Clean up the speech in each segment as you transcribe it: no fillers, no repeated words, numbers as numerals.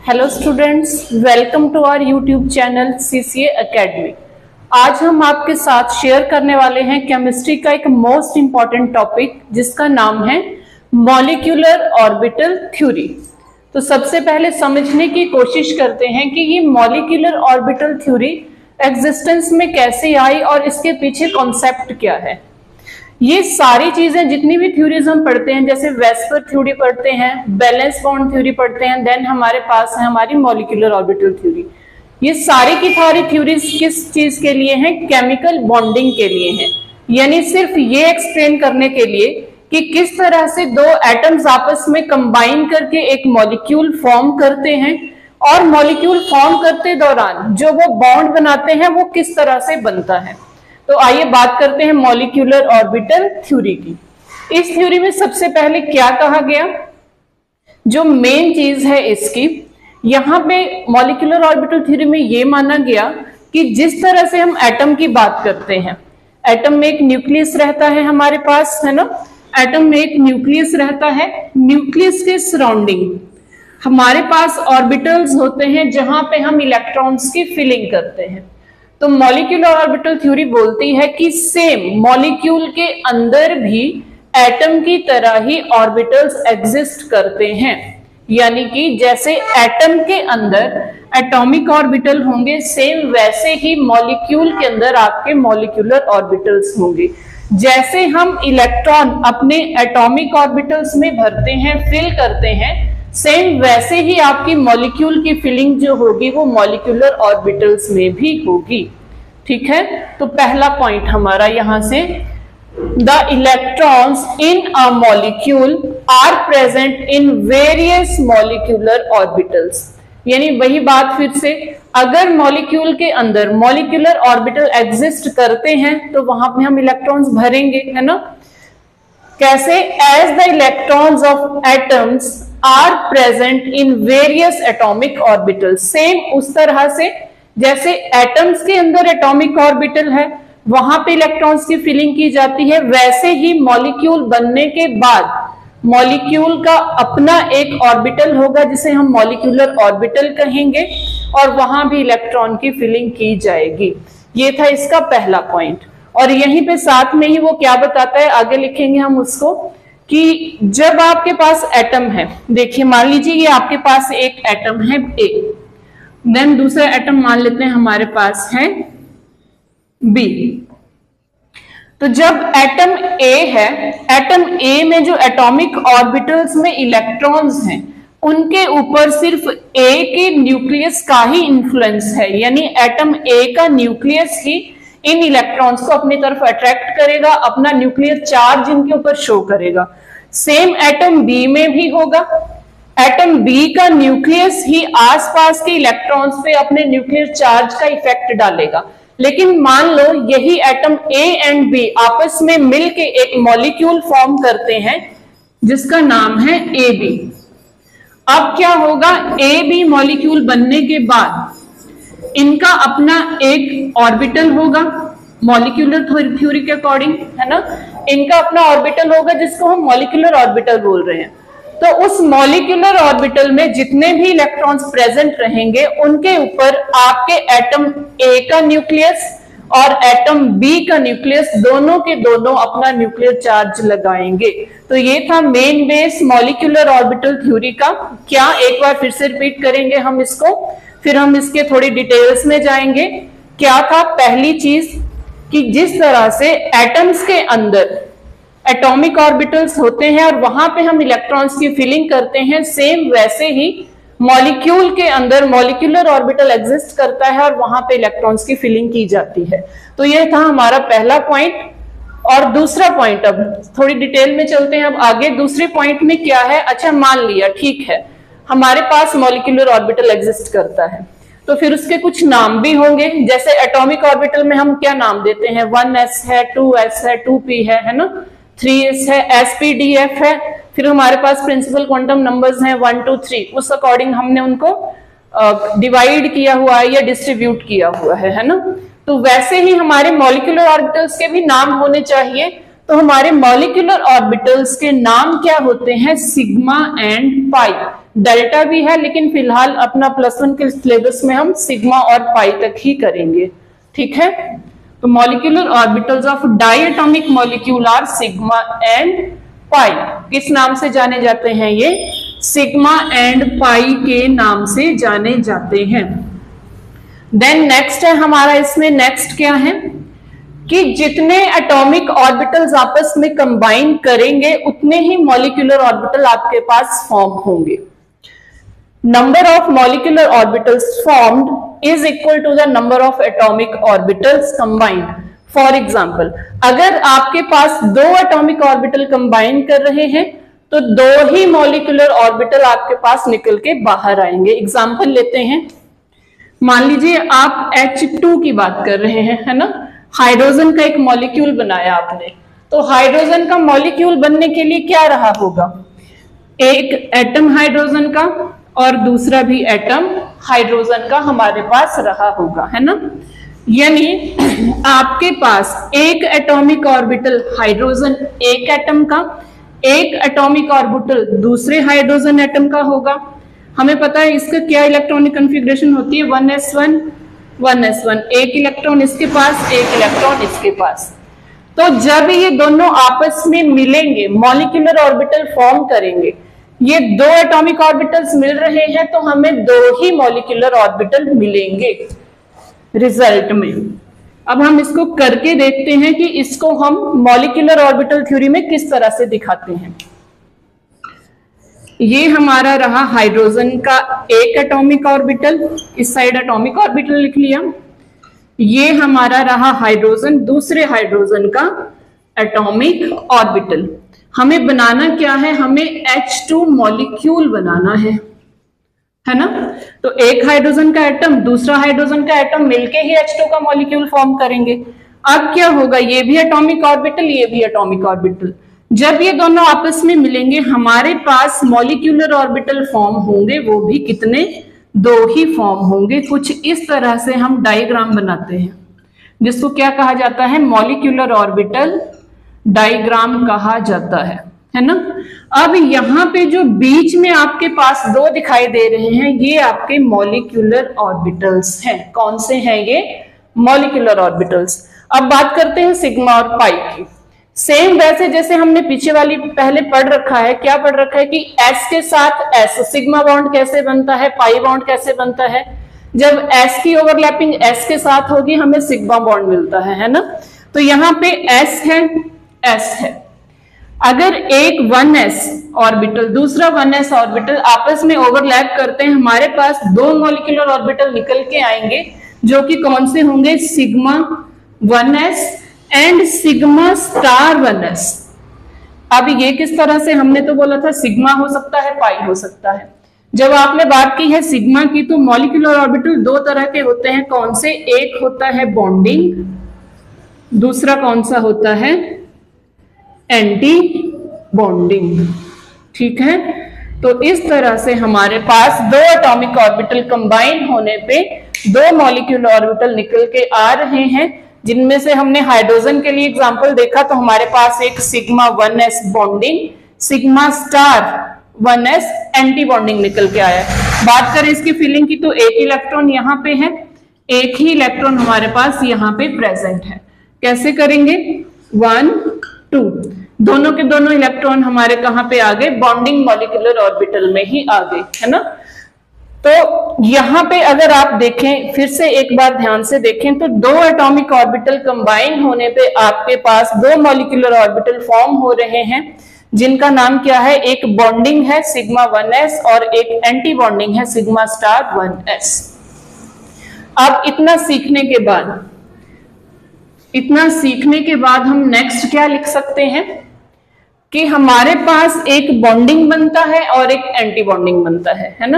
Hello students, welcome to our YouTube channel CCA academy. आज हम आपके साथ शेयर करने वाले हैं केमिस्ट्री का एक मोस्ट इंपॉर्टेंट टॉपिक जिसका नाम है मॉलिक्यूलर ऑर्बिटल थ्योरी। तो सबसे पहले समझने की कोशिश करते हैं कि ये मॉलिक्यूलर ऑर्बिटल थ्योरी एग्जिस्टेंस में कैसे आई और इसके पीछे कॉन्सेप्ट क्या है। ये सारी चीजें जितनी भी थ्योरीज हम पढ़ते हैं, जैसे वेस्पर थ्योरी पढ़ते हैं, बैलेंस बॉन्ड थ्योरी पढ़ते हैं, देन हमारे पास है हमारी मॉलिक्यूलर ऑर्बिटल थ्योरी। ये सारी की सारी थ्योरीज किस चीज के लिए हैं? केमिकल बॉन्डिंग के लिए हैं। यानी सिर्फ ये एक्सप्लेन करने के लिए कि किस तरह से दो एटम्स आपस में कंबाइन करके एक मॉलिक्यूल फॉर्म करते हैं और मॉलिक्यूल फॉर्म करते दौरान जो वो बॉन्ड बनाते हैं वो किस तरह से बनता है। तो आइए बात करते हैं मॉलिक्यूलर ऑर्बिटल थ्योरी की। इस थ्योरी में सबसे पहले क्या कहा गया, जो मेन चीज है इसकी, यहां पे मॉलिक्यूलर ऑर्बिटल थ्योरी में ये माना गया कि जिस तरह से हम एटम की बात करते हैं, एटम में एक न्यूक्लियस रहता है हमारे पास, है ना। एटम में एक न्यूक्लियस रहता है, न्यूक्लियस के सराउंडिंग हमारे पास ऑर्बिटल्स होते हैं जहां पे हम इलेक्ट्रॉन्स की फिलिंग करते हैं। तो मॉलिक्यूलर ऑर्बिटल थ्योरी बोलती है कि सेम मॉलिक्यूल के अंदर भी एटम की तरह ही ऑर्बिटल्स एग्जिस्ट करते हैं। यानी कि जैसे एटम के अंदर एटॉमिक ऑर्बिटल होंगे, सेम वैसे ही मॉलिक्यूल के अंदर आपके मॉलिक्यूलर ऑर्बिटल्स होंगे। जैसे हम इलेक्ट्रॉन अपने एटॉमिक ऑर्बिटल्स में भरते हैं, फिल करते हैं, सेम वैसे ही आपकी मॉलिक्यूल की फिलिंग जो होगी वो मॉलिक्यूलर ऑर्बिटल्स में भी होगी। ठीक है, तो पहला पॉइंट हमारा यहां से, the electrons in a molecule are present in various molecular orbitals. यानी वही बात फिर से, अगर मॉलिक्यूल के अंदर मॉलिक्यूलर ऑर्बिटल एग्जिस्ट करते हैं तो वहां पे हम इलेक्ट्रॉन्स भरेंगे, है ना। कैसे? As the electrons of atoms are present in various atomic orbital. Same उस तरह से जैसे एटम्स के अंदर एटॉमिक ऑर्बिटल है वहां पे इलेक्ट्रॉन्स की फिलिंग की जाती है, वैसे ही मॉलिक्यूल बनने के बाद मॉलिक्यूल का अपना एक ऑर्बिटल होगा जिसे हम मॉलिक्यूलर ऑर्बिटल कहेंगे और वहां भी इलेक्ट्रॉन की फिलिंग की जाएगी। ये था इसका पहला पॉइंट। और यहीं पे साथ में ही वो क्या बताता है, आगे लिखेंगे हम उसको, कि जब आपके पास एटम है, देखिए मान लीजिए ये आपके पास एक एटम है ए, देन दूसरा एटम मान लेते हैं हमारे पास है बी। तो जब एटम ए है, एटम ए में जो एटॉमिक ऑर्बिटल्स में इलेक्ट्रॉन्स हैं उनके ऊपर सिर्फ ए के न्यूक्लियस का ही इंफ्लुएंस है। यानी एटम ए का न्यूक्लियस ही इन इलेक्ट्रॉन्स को अपनी तरफ अट्रैक्ट करेगा, अपना न्यूक्लियर चार्ज इनके ऊपर शो करेगा। सेम एटम बी में भी होगा, एटम बी का न्यूक्लियस ही आसपास के इलेक्ट्रॉन्स पे अपने न्यूक्लियर चार्ज का इफेक्ट डालेगा। लेकिन मान लो यही एटम ए एंड बी आपस में मिलके एक मॉलिक्यूल फॉर्म करते हैं जिसका नाम है ए बी। अब क्या होगा, ए बी मॉलिक्यूल बनने के बाद इनका अपना एक ऑर्बिटल होगा, मॉलिक्यूलर थ्योरी के अकॉर्डिंग, है ना। इनका अपना ऑर्बिटल होगा जिसको हम मॉलिक्यूलर ऑर्बिटल बोल रहे हैं। तो उस मॉलिक्यूलर ऑर्बिटल में जितने भी इलेक्ट्रॉन्स प्रेजेंट रहेंगे उनके ऊपर आपके एटम ए का न्यूक्लियस और एटम बी का न्यूक्लियस दोनों के दोनों अपना न्यूक्लियर चार्ज लगाएंगे। तो ये था main base molecular orbital theory का। क्या, एक बार फिर से रिपीट करेंगे हम इसको, फिर हम इसके थोड़ी डिटेल्स में जाएंगे। क्या था? पहली चीज कि जिस तरह से एटम्स के अंदर एटॉमिक ऑर्बिटल्स होते हैं और वहां पे हम इलेक्ट्रॉन्स की फिलिंग करते हैं, सेम वैसे ही मॉलिक्यूल के अंदर मॉलिक्यूलर ऑर्बिटल एग्जिस्ट करता है और वहां पे इलेक्ट्रॉन्स की फिलिंग की जाती है। तो ये था हमारा पहला पॉइंट। और दूसरा पॉइंट, अब थोड़ी डिटेल में चलते हैं। अब आगे दूसरे पॉइंट में क्या है, अच्छा मान लिया ठीक है हमारे पास मॉलिक्यूलर ऑर्बिटल एग्जिस्ट करता है, तो फिर उसके कुछ नाम भी होंगे। जैसे एटॉमिक ऑर्बिटल में हम क्या नाम देते हैं, 1s है, 2s है, 2p है ना, 3s है, sp,df है। फिर हमारे पास प्रिंसिपल क्वांटम नंबर्स हैं 1 2 3, उस अकॉर्डिंग हमने उनको डिवाइड किया हुआ है या डिस्ट्रीब्यूट किया हुआ है ना। तो वैसे ही हमारे मॉलिक्यूलर ऑर्बिटल्स के भी नाम होने चाहिए। तो हमारे मॉलिक्यूलर ऑर्बिटल्स के नाम क्या होते हैं? Sigma and pi. डेल्टा भी है, लेकिन फिलहाल अपना +1 के सिलेबस में हम सिग्मा और पाई तक ही करेंगे, ठीक है। तो molecular orbitals of diatomic molecule are sigma and pi. किस नाम से जाने जाते हैं ये? सिग्मा एंड पाई के नाम से जाने जाते हैं। देन नेक्स्ट है हमारा, इसमें नेक्स्ट क्या है कि जितने एटॉमिक ऑर्बिटल्स आपस में कंबाइन करेंगे उतने ही मॉलिक्यूलर ऑर्बिटल आपके पास फॉर्म होंगे। Number of molecular orbitals formed is equal to the number of atomic orbitals combined. For example, अगर आपके पास 2 एटॉमिक ऑर्बिटल कंबाइन कर रहे हैं तो 2 ही मॉलिक्यूलर ऑर्बिटल आपके पास निकल के बाहर आएंगे। एग्जाम्पल लेते हैं, मान लीजिए आप H2 की बात कर रहे हैं, है ना। हाइड्रोजन का एक मॉलिक्यूल बनाया आपने, तो हाइड्रोजन का मॉलिक्यूल बनने के लिए क्या रहा होगा? एक एटम हाइड्रोजन का और दूसरा भी एटम हाइड्रोजन का हमारे पास रहा होगा, है ना। यानी आपके पास एक एटॉमिक ऑर्बिटल हाइड्रोजन एक एटम का, एक एटॉमिक ऑर्बिटल दूसरे हाइड्रोजन एटम का होगा। हमें पता है इसका क्या इलेक्ट्रॉनिक कॉन्फ़िगरेशन होती है, 1s1 1s1, एक इलेक्ट्रॉन इसके पास, एक इलेक्ट्रॉन इसके पास। तो जब ये दोनों आपस में मिलेंगे, मॉलिक्यूलर ऑर्बिटल फॉर्म करेंगे, ये 2 एटॉमिक ऑर्बिटल्स मिल रहे हैं तो हमें 2 ही मॉलिक्यूलर ऑर्बिटल मिलेंगे रिजल्ट में। अब हम इसको करके देखते हैं कि इसको हम मॉलिक्यूलर ऑर्बिटल थ्योरी में किस तरह से दिखाते हैं। ये हमारा रहा हाइड्रोजन का एक एटॉमिक ऑर्बिटल, इस साइड एटॉमिक ऑर्बिटल लिख लिया। ये हमारा रहा हाइड्रोजन, दूसरे हाइड्रोजन का एटॉमिक ऑर्बिटल। हमें बनाना क्या है? हमें H2 मॉलिक्यूल बनाना है ना। तो एक हाइड्रोजन का एटम दूसरा हाइड्रोजन का एटम मिलके ही H2 का मॉलिक्यूल फॉर्म करेंगे। अब क्या होगा? ये भी एटॉमिक ऑर्बिटल, ये भी एटॉमिक ऑर्बिटल। जब ये दोनों आपस में मिलेंगे हमारे पास मॉलिक्यूलर ऑर्बिटल फॉर्म होंगे, वो भी कितने? 2 ही फॉर्म होंगे। कुछ इस तरह से हम डायग्राम बनाते हैं, जिसको क्या कहा जाता है? मॉलिक्यूलर ऑर्बिटल डायग्राम कहा जाता है ना। अब यहाँ पे जो बीच में आपके पास 2 दिखाई दे रहे हैं, ये आपके मॉलिक्यूलर ऑर्बिटल्स हैं। कौन से हैं ये? Molecular orbitals. अब बात करते हैं सिग्मा और पाई की। सेम वैसे जैसे हमने पीछे वाली पहले पढ़ रखा है, क्या पढ़ रखा है कि S के साथ S सिग्मा बॉन्ड कैसे बनता है, पाई बॉन्ड कैसे बनता है। जब S की ओवरलैपिंग S के साथ होगी हमें सिग्मा बॉन्ड मिलता है ना। तो यहाँ पे S है, S है। अगर एक 1s ऑर्बिटल दूसरा 1s ऑर्बिटल आपस में ओवरलैप करते हैं, हमारे पास 2 मॉलिक्यूलर ऑर्बिटल निकल के आएंगे, जो कि कौन से होंगे? Sigma 1s and sigma star 1s। अब ये किस तरह से? हमने तो बोला था सिग्मा हो सकता है, पाई हो सकता है। जब आपने बात की है सिग्मा की, तो मॉलिक्यूलर ऑर्बिटल 2 तरह के होते हैं। कौन से? एक होता है बॉन्डिंग, दूसरा कौन सा होता है? एंटी बॉन्डिंग, ठीक है। तो इस तरह से हमारे पास 2 एटॉमिक ऑर्बिटल कंबाइन होने पे 2 मॉलिक्यूलर ऑर्बिटल निकल के आ रहे हैं, जिनमें से हमने हाइड्रोजन के लिए एग्जांपल देखा तो हमारे पास एक sigma 1s bonding, sigma star 1s anti bonding निकल के आया है। बात करें इसकी फिलिंग की, तो एक इलेक्ट्रॉन यहाँ पे है, एक ही इलेक्ट्रॉन हमारे पास यहाँ पे प्रेजेंट है। कैसे करेंगे? 1 2, दोनों के दोनों इलेक्ट्रॉन हमारे कहाँ पे आ गए? बॉन्डिंग मॉलिक्यूलर ऑर्बिटल में ही आ गए, है ना। तो यहाँ पे अगर आप देखें, फिर से एक बार ध्यान से देखें, तो 2 एटॉमिक ऑर्बिटल कंबाइन होने पे आपके पास 2 मॉलिक्यूलर ऑर्बिटल फॉर्म हो रहे हैं, जिनका नाम क्या है? एक बॉन्डिंग है सिग्मा 1s और एक एंटी बॉन्डिंग है सिग्मा स्टार 1s। अब इतना सीखने के बाद हम नेक्स्ट क्या लिख सकते हैं कि हमारे पास एक बॉन्डिंग बनता है और एक एंटी बॉन्डिंग बनता है ना।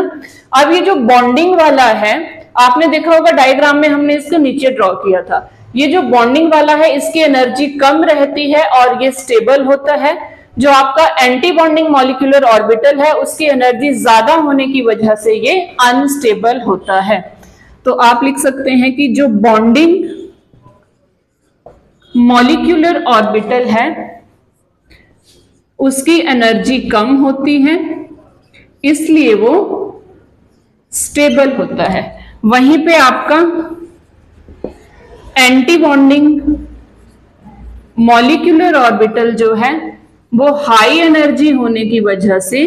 अब ये जो बॉन्डिंग वाला है, आपने देखा होगा डायग्राम में हमने इसको नीचे ड्रॉ किया था। ये जो बॉन्डिंग वाला है इसकी एनर्जी कम रहती है और ये स्टेबल होता है। जो आपका एंटी बॉन्डिंग मॉलिक्यूलर ऑर्बिटल है उसकी एनर्जी ज्यादा होने की वजह से ये अनस्टेबल होता है। तो आप लिख सकते हैं कि जो बॉन्डिंग मॉलिक्यूलर ऑर्बिटल है उसकी एनर्जी कम होती है, इसलिए वो स्टेबल होता है। वहीं पे आपका एंटी बॉन्डिंग मॉलिक्यूलर ऑर्बिटल जो है वो हाई एनर्जी होने की वजह से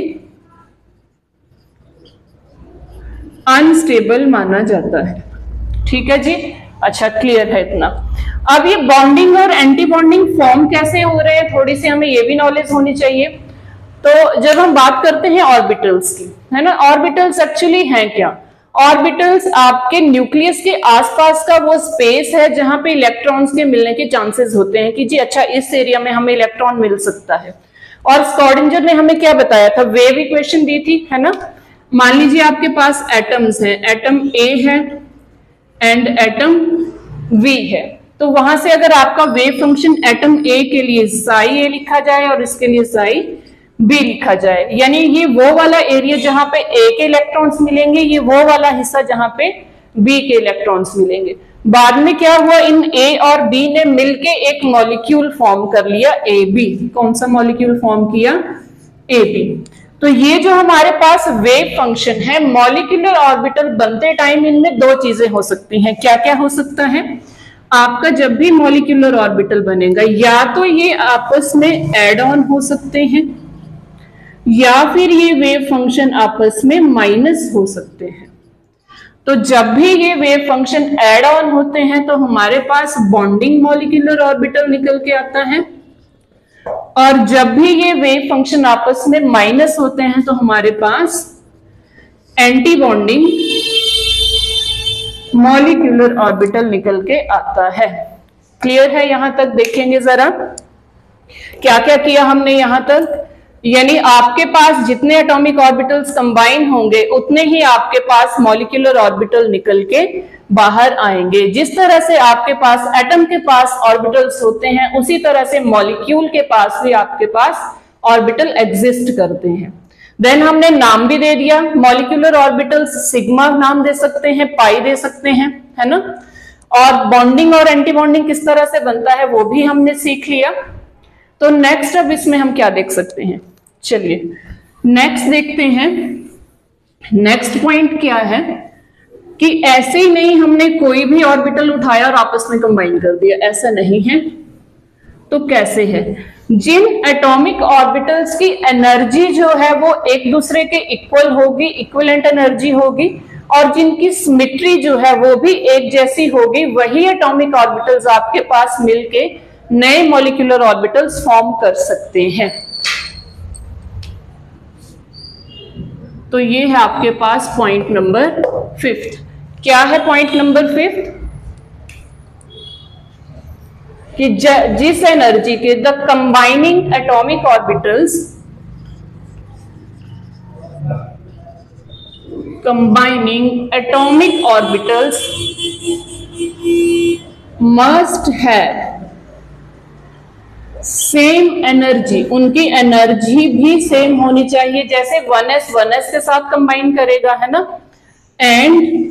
अनस्टेबल माना जाता है। ठीक है जी, अच्छा क्लियर है इतना। अब ये बॉन्डिंग और एंटी बॉन्डिंग फॉर्म कैसे हो रहे हैं, थोड़ी सी हमें ये भी नॉलेज होनी चाहिए। तो जब हम बात करते हैं ऑर्बिटल्स की, है ना, ऑर्बिटल्स एक्चुअली हैं क्या? ऑर्बिटल्स आपके न्यूक्लियस के आसपास का वो स्पेस है जहां पे इलेक्ट्रॉन्स के मिलने के चांसेस होते हैं कि जी अच्छा इस एरिया में हमें इलेक्ट्रॉन मिल सकता है। और स्क्रॉडिंजर ने हमें क्या बताया था, वेव इक्वेशन दी थी, है ना। मान लीजिए आपके पास एटम्स हैं, एटम ए है एंड एटम वी है, तो वहां से अगर आपका वेव फंक्शन एटम ए के लिए साई ए लिखा जाए और इसके लिए साई बी लिखा जाए, यानी ये वो वाला एरिया जहां पे ए के इलेक्ट्रॉन्स मिलेंगे, ये वो वाला हिस्सा जहां पे बी के इलेक्ट्रॉन्स मिलेंगे। बाद में क्या हुआ, इन ए और बी ने मिलके एक मॉलिक्यूल फॉर्म कर लिया ए बी। कौन सा मॉलिक्यूल फॉर्म किया? A B. तो ये जो हमारे पास वेव फंक्शन है, मॉलिक्यूलर ऑर्बिटल बनते टाइम इनमें दो चीजें हो सकती हैं। क्या क्या हो सकता है? आपका जब भी मॉलिक्यूलर ऑर्बिटल बनेगा, या तो ये आपस में एड ऑन हो सकते हैं या फिर ये वेव फंक्शन आपस में माइनस हो सकते हैं। तो जब भी ये वेव फंक्शन एड ऑन होते हैं तो हमारे पास बॉन्डिंग मॉलिक्यूलर ऑर्बिटल निकल के आता है, और जब भी ये वेव फंक्शन आपस में माइनस होते हैं तो हमारे पास एंटी बॉन्डिंग मॉलिक्यूलर ऑर्बिटल निकल के आता है। क्लियर है? यहां तक देखेंगे जरा क्या क्या किया हमने यहां तक। यानी आपके पास जितने एटॉमिक ऑर्बिटल्स कंबाइन होंगे उतने ही आपके पास मॉलिक्यूलर ऑर्बिटल निकल के बाहर आएंगे। जिस तरह से आपके पास एटम के पास ऑर्बिटल्स होते हैं, उसी तरह से मॉलिक्यूल के पास भी आपके पास ऑर्बिटल एग्जिस्ट करते हैं। देन हमने नाम भी दे दिया, मॉलिक्यूलर ऑर्बिटल्स सिग्मा नाम दे सकते हैं, पाई दे सकते हैं, है ना। और बॉन्डिंग और एंटी बॉन्डिंग किस तरह से बनता है वो भी हमने सीख लिया। तो नेक्स्ट अब इसमें हम क्या देख सकते हैं, चलिए नेक्स्ट देखते हैं। नेक्स्ट पॉइंट क्या है कि ऐसे ही नहीं हमने कोई भी ऑर्बिटल उठाया और आपस में कंबाइन कर दिया, ऐसा नहीं है। तो कैसे है? जिन एटॉमिक ऑर्बिटल्स की एनर्जी जो है वो एक दूसरे के इक्वल होगी, इक्विवेलेंट एनर्जी होगी, और जिनकी सिमेट्री जो है वो भी एक जैसी होगी, वही एटॉमिक ऑर्बिटल्स आपके पास मिलके नए मॉलिक्यूलर ऑर्बिटल्स फॉर्म कर सकते हैं। तो ये है आपके पास पॉइंट नंबर 5। क्या है पॉइंट नंबर 5? कि जिस एनर्जी के the combining atomic orbitals must have same energy, उनकी एनर्जी भी सेम होनी चाहिए। जैसे 1s के साथ कंबाइन करेगा, है ना, एंड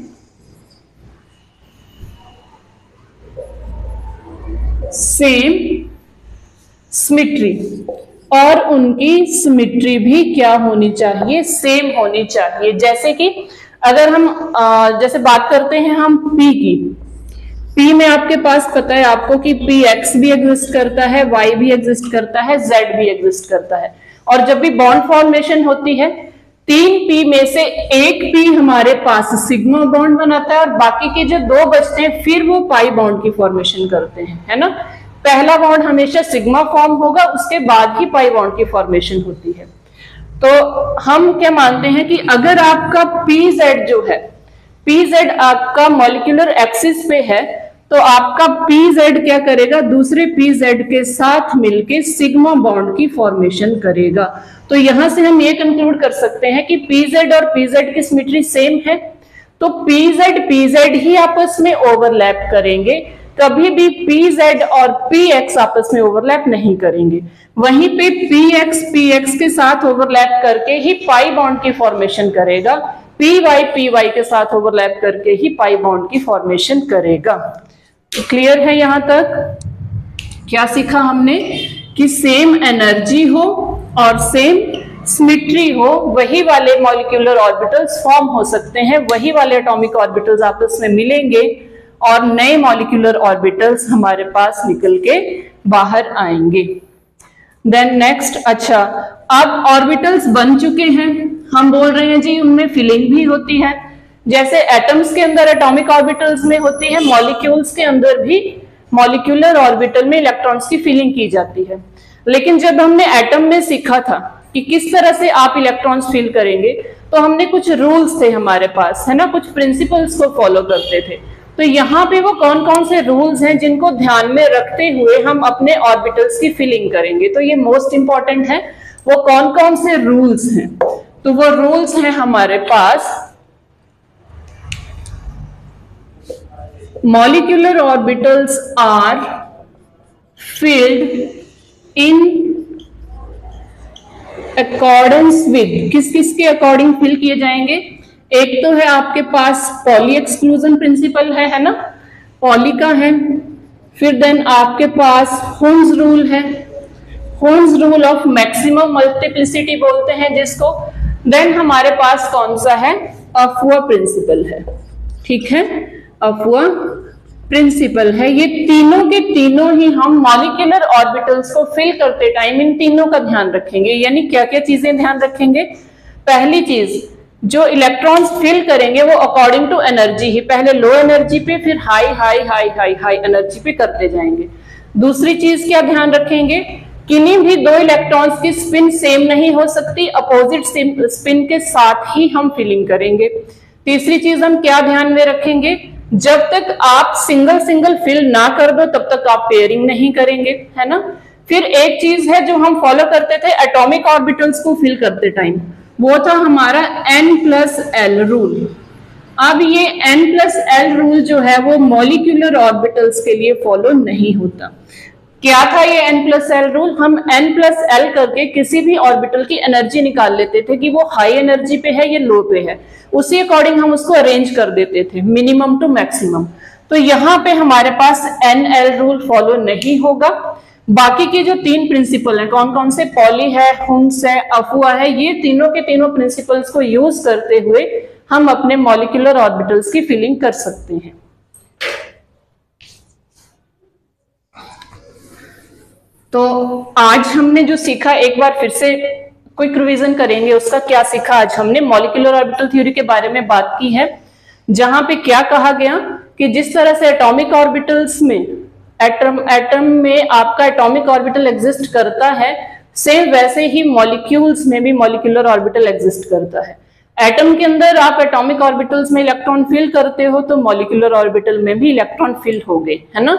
सेम सिमेट्री, और उनकी सिमेट्री भी क्या होनी चाहिए? सेम होनी चाहिए। जैसे कि अगर हम जैसे बात करते हैं हम P की, P में आपके पास पता है आपको कि Px भी एग्जिस्ट करता है, Y भी एग्जिस्ट करता है, Z भी एग्जिस्ट करता है। और जब भी बॉन्ड फॉर्मेशन होती है, 3 P में से एक P हमारे पास सिग्मा बॉन्ड बनाता है और बाकी के जो 2 बचते हैं फिर वो पाई बॉन्ड की फॉर्मेशन करते हैं, है ना। पहला बॉन्ड हमेशा सिग्मा फॉर्म होगा, उसके बाद ही पाई बॉन्ड की फॉर्मेशन होती है। तो हम क्या मानते हैं कि अगर आपका PZ जो है, PZ आपका मॉलिक्यूलर एक्सिस पे है, तो आपका PZ क्या करेगा? दूसरे PZ के साथ मिलके सिग्मा बॉन्ड की फॉर्मेशन करेगा। तो यहां से हम ये कंक्लूड कर सकते हैं कि PZ और PZ की सिमेट्री सेम है, तो PZ ही आपस में ओवरलैप करेंगे, कभी भी PZ और PX आपस में ओवरलैप नहीं करेंगे। वहीं पे PX के साथ ओवरलैप करके ही पाई बॉन्ड की फॉर्मेशन करेगा, PY के साथ ओवरलैप करके ही पाई बॉन्ड की फॉर्मेशन करेगा। तो क्लियर है यहां तक? क्या सीखा हमने? कि सेम एनर्जी हो और सेम सिमेट्री हो, वही वाले मॉलिक्यूलर ऑर्बिटल्स फॉर्म हो सकते हैं, वही वाले एटॉमिक ऑर्बिटल्स आपस में मिलेंगे और नए मॉलिक्यूलर ऑर्बिटल्स हमारे पास निकल के बाहर आएंगे। देन नेक्स्ट, अच्छा अब ऑर्बिटल्स बन चुके हैं, हम बोल रहे हैं जी उनमें फिलिंग भी होती है, जैसे एटम्स के अंदर एटॉमिक ऑर्बिटल्स में होती है, मॉलिक्यूल्स के अंदर भी मॉलिक्यूलर ऑर्बिटल में इलेक्ट्रॉन्स की फिलिंग की जाती है। लेकिन जब हमने एटम में सीखा था कि किस तरह से आप इलेक्ट्रॉन्स फिल करेंगे, तो हमने कुछ रूल्स थे हमारे पास, है ना, कुछ प्रिंसिपल्स को फॉलो करते थे। तो यहाँ पे वो कौन कौन से रूल्स हैं जिनको ध्यान में रखते हुए हम अपने ऑर्बिटल्स की फिलिंग करेंगे, तो ये मोस्ट इंपॉर्टेंट है। वो कौन कौन से रूल्स हैं? तो वो रूल्स हैं हमारे पास, molecular orbitals are filled in accordance with, किस किस के अकॉर्डिंग फिल किए जाएंगे? एक तो है आपके पास पॉली एक्सक्लूजन प्रिंसिपल है ना, पॉली का है। फिर देन आपके पास होन्स रूल है, होन्स रूल ऑफ मैक्सिमम मल्टीप्लिसिटी बोलते हैं जिसको। देन हमारे पास कौन सा है? अफुआ प्रिंसिपल है, ठीक है, अफुआ प्रिंसिपल है। ये तीनों के तीनों ही हम मॉलिक्यूलर ऑर्बिटल्स को फिल करते टाइम इन तीनों का ध्यान रखेंगे। यानी क्या क्या चीजें ध्यान रखेंगे? पहली चीज, जो इलेक्ट्रॉन्स फिल करेंगे वो अकॉर्डिंग टू एनर्जी ही, पहले लो एनर्जी पे फिर high high high high high energy पे करते जाएंगे। दूसरी चीज क्या ध्यान रखेंगे? किन्हीं भी दो इलेक्ट्रॉन्स की स्पिन सेम नहीं हो सकती, अपोजिट स्पिन के साथ ही हम फिलिंग करेंगे। तीसरी चीज हम क्या ध्यान में रखेंगे? जब तक आप सिंगल सिंगल फिल ना कर दो तब तक आप पेयरिंग नहीं करेंगे, है ना। फिर एक चीज है जो हम फॉलो करते थे एटॉमिक ऑर्बिटल्स को फिल करते टाइम, वो था हमारा N+L रूल। अब ये N+L रूल जो है वो मॉलिक्यूलर ऑर्बिटल्स के लिए फॉलो नहीं होता। क्या था ये N+L रूल? हम N+L करके किसी भी ऑर्बिटल की एनर्जी निकाल लेते थे कि वो हाई एनर्जी पे है या लो पे है, उसी अकॉर्डिंग हम उसको अरेंज कर देते थे मिनिमम टू मैक्सिमम। तो यहाँ पे हमारे पास NL रूल फॉलो नहीं होगा। बाकी के जो तीन प्रिंसिपल हैं, कौन कौन से? पॉली है, हुन्स है, अफुआ है, ये तीनों के तीनों प्रिंसिपल्स को यूज करते हुए हम अपने मॉलिक्यूलर ऑर्बिटल्स की फिलिंग कर सकते हैं। तो आज हमने जो सीखा, एक बार फिर से क्विक रिवीजन करेंगे उसका। क्या सीखा आज हमने? मॉलिक्यूलर ऑर्बिटल थ्योरी के बारे में बात की है, जहां पे क्या कहा गया कि जिस तरह से एटॉमिक ऑर्बिटल्स में एटम में आपका एटॉमिक ऑर्बिटल एग्जिस्ट करता है, सेम वैसे ही मॉलिक्यूल्स में भी मॉलिक्यूलर ऑर्बिटल एग्जिस्ट करता है। एटम के अंदर आप एटॉमिक ऑर्बिटल्स में इलेक्ट्रॉन फिल करते हो तो मॉलिक्यूलर ऑर्बिटल में भी इलेक्ट्रॉन फिल हो गए, है ना।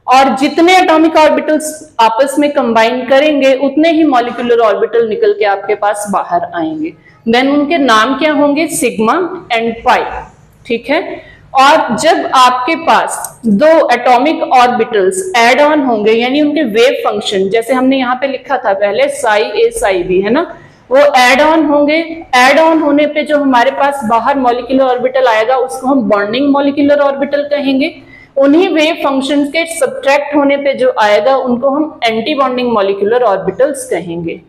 और जितने एटॉमिक ऑर्बिटल्स आपस में कंबाइन करेंगे उतने ही मॉलिक्यूलर ऑर्बिटल निकल के आपके पास बाहर आएंगे। देन उनके नाम क्या होंगे? सिग्मा एंड पाई, ठीक है। और जब आपके पास दो एटॉमिक ऑर्बिटल्स एड ऑन होंगे, यानी उनके वेव फंक्शन, जैसे हमने यहाँ पे लिखा था पहले साई ए साई बी, है ना, वो एड ऑन होंगे। एड ऑन होने पे जो हमारे पास बाहर मॉलिक्यूलर ऑर्बिटल आएगा उसको हम बॉन्डिंग मॉलिक्यूलर ऑर्बिटल कहेंगे। उन्हीं वेव फंक्शंस के सब्ट्रैक्ट होने पे जो आएगा उनको हम एंटी बॉन्डिंग मॉलिक्यूलर ऑर्बिटल्स कहेंगे,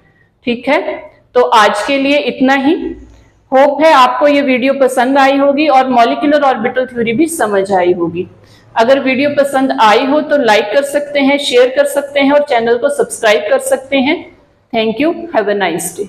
ठीक है। तो आज के लिए इतना ही। होप है आपको ये वीडियो पसंद आई होगी और मॉलिक्यूलर ऑर्बिटल थ्योरी भी समझ आई होगी। अगर वीडियो पसंद आई हो तो लाइक कर सकते हैं, शेयर कर सकते हैं और चैनल को सब्सक्राइब कर सकते हैं। Thank you, have a nice day.